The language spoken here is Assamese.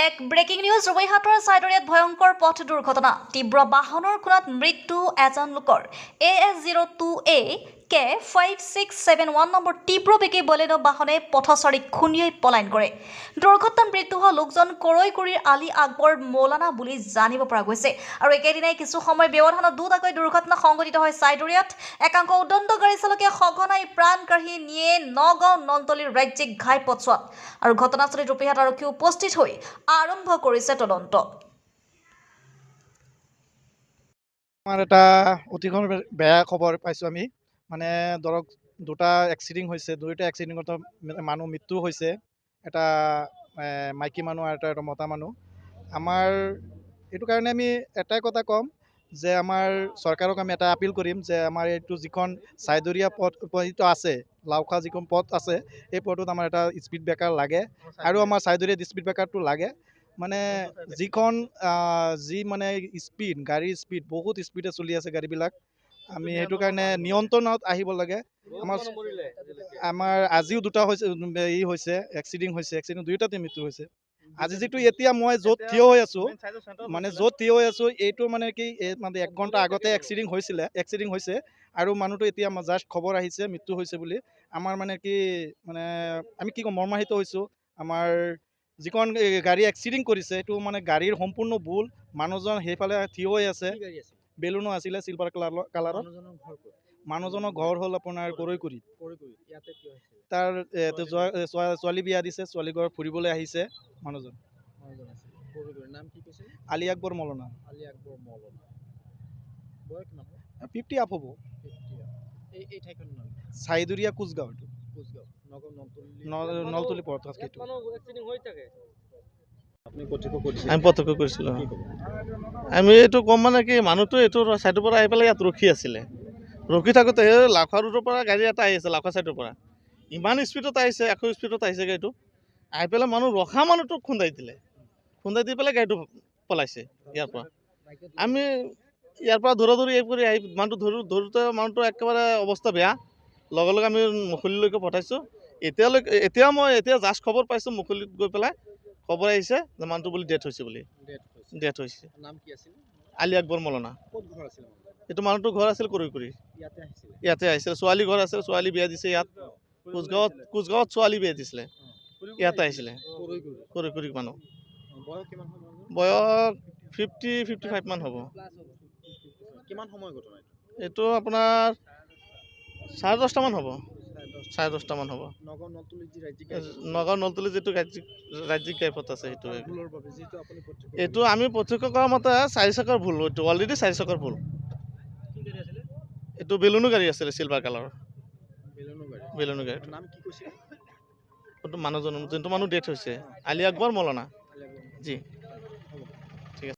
এক ব্ৰেকিং নিউজ ৰবৈহাটৰ চাইদৰিয়াত ভয়ংকৰ পথ দুৰ্ঘটনা তীব্ৰ বাহনৰ খুনাত মৃত্যু এজন লোকৰ AS02A কে 5671 নম্বৰ তীব্ৰ বেগী বলেনো বাহনে পথচাৰীক খুন্দিয়াই পলায়ন কৰে। দুৰ্ঘটনাত মৃত্যু হোৱা লোকজন কৰৈকুৰিৰ আলী আকবৰ মৌলানা বুলি জানিব পৰা গৈছে আৰু একেদিনাই কিছু সময় ব্যৱধানত দুটাকৈ দুৰ্ঘটনা সংঘটিত হয় চাইদৰিয়াত। একাংশ উদণ্ড গাড়ী চালকে সঘনাই প্ৰাণ কাঢ়ি নিয়ে নগাঁও নলতলীৰ ৰাজ্যিক ঘাইপথছোৱাত আৰু ঘটনাস্থলীত ৰূপীহাট আৰক্ষী উপস্থিত হৈ আৰম্ভ কৰিছে তদন্ত। আমাৰ এটা অতিখন বেয়া খবৰ পাইছোঁ আমি, মানে ধৰক দুটা এক্সিডেণ্ট হৈছে, দুয়োটা এক্সিডেণ্টত মানুহ মৃত্যু হৈছে, এটা মাইকী মানুহ আৰু এটা মতা মানুহ। আমাৰ এইটো কাৰণে আমি এটাই কথা ক'ম যে আমাৰ চৰকাৰক আমি এটা আপিল কৰিম যে আমাৰ এইটো যিখন চাইদৰীয়া পথ আছে, লাওখা যিখন পথ আছে, এই পথটোত আমাৰ এটা স্পীড ব্ৰেকাৰ লাগে আৰু আমাৰ চাইদৰীয়াত স্পীড ব্ৰেকাৰটো লাগে। মানে যিখন যি মানে স্পীড, গাড়ীৰ স্পীড বহুত স্পীডে চলি আছে গাড়ীবিলাক, আমি সেইটো কাৰণে নিয়ন্ত্ৰণত আহিব লাগে। আমাৰ আজিও দুটা হৈছে এক্সিডেণ্ট হৈছে, দুয়োটাতে মৃত্যু হৈছে। আজি যিটো এতিয়া মই য'ত থিয় হৈ আছোঁ, এইটো মানে কি মানে 1 ঘণ্টা আগতে এক্সিডেণ্ট হৈছে আৰু মানুহটো এতিয়া জাষ্ট খবৰ আহিছে মৃত্যু হৈছে বুলি। আমাৰ মানে কি মানে আমি কি ক'ম, মৰ্মাহিত হৈছোঁ। আমাৰ যিখন গাড়ী এক্সিডেণ্ট কৰিছে এইটো মানে গাড়ীৰ সম্পূৰ্ণ ভুল। মানুহজন সেইফালে থিয় হৈ আছে, বেলুনো আছিলে চিলভাৰ কালাৰৰ। মানুহজনৰ ঘৰ হ'ল আপোনাৰ কৰৈকুৰি। তাৰ ছোৱালী বিয়া দিছে, ছোৱালী ঘৰ ফুৰিবলৈ আহিছে মানুহজন। আলী আকবৰ মৌলানা। 50 আপ হ'ব। চাইদৰীয়া কোচগাঁও, নলতলী পথ। আমি প্ৰত্যক্ষ কৰিছিলোঁ। আমি এইটো ক'ম মানে কি, মানুহটো এইটো ছাইডৰ পৰা আহি পেলাই ইয়াত ৰখি আছিলে। ৰখি থাকোঁতে লাওখা ৰোডৰ পৰা গাড়ী এটা আহি আছে, লাওখা ছাইডৰ পৰা ইমান স্পীডত আহিছে, 100 স্পীডত আহিছে গাড়ীটো। আহি পেলাই ৰখা মানুহটোক খুন্দাই দিলে, খুন্দাই দি পেলাই গাড়ীটো পলাইছে ইয়াৰ পৰা। আমি ইয়াৰ পৰা দৌৰি আহি মানুহটো ধৰোঁতে মানুহটো একেবাৰে অৱস্থা বেয়া। লগে লগে আমি মুকলিলৈকে পঠাইছোঁ। এতিয়া জাষ্ট খবৰ পাইছোঁ, মুকলিত গৈ পেলাই খবৰ আহিছে যে মানুহটো বুলি ডেথ হৈছে বুলি। আলী আকবৰ মৌলানা। এইটো মানুহটোৰ ঘৰ আছিল কৰৈকুৰি, ইয়াতে আহিছিলে। ছোৱালী ঘৰ আছিল, ছোৱালী বিয়া দিছে ইয়াত। কোচগাঁৱত ছোৱালী বিয়া দিছিলে, ইয়াতে আহিছিলে কৰৈকুৰি মানুহ। বয়স 50-55 মান হ'ব। এইটো আপোনাৰ 10:30 মান হ'ব। 10:30 মান হ'ব। নগাঁও নলতলী যিটো ৰাজ্যিক ঘাইপথ আছে সেইটো। এইটো আমি প্ৰত্যক্ষ কৰা মতে 4 চকাৰ ভুল, এইটো অলৰেডি 4 চকাৰ ভুল। এইটো বেলুনো গাড়ী আছিলে চিলভাৰ কালাৰৰ। বেলুনো গাড়ী। মানুহজন যোনটো মানুহ ডেথ হৈছে আলী আকবৰ মৌলানা জি।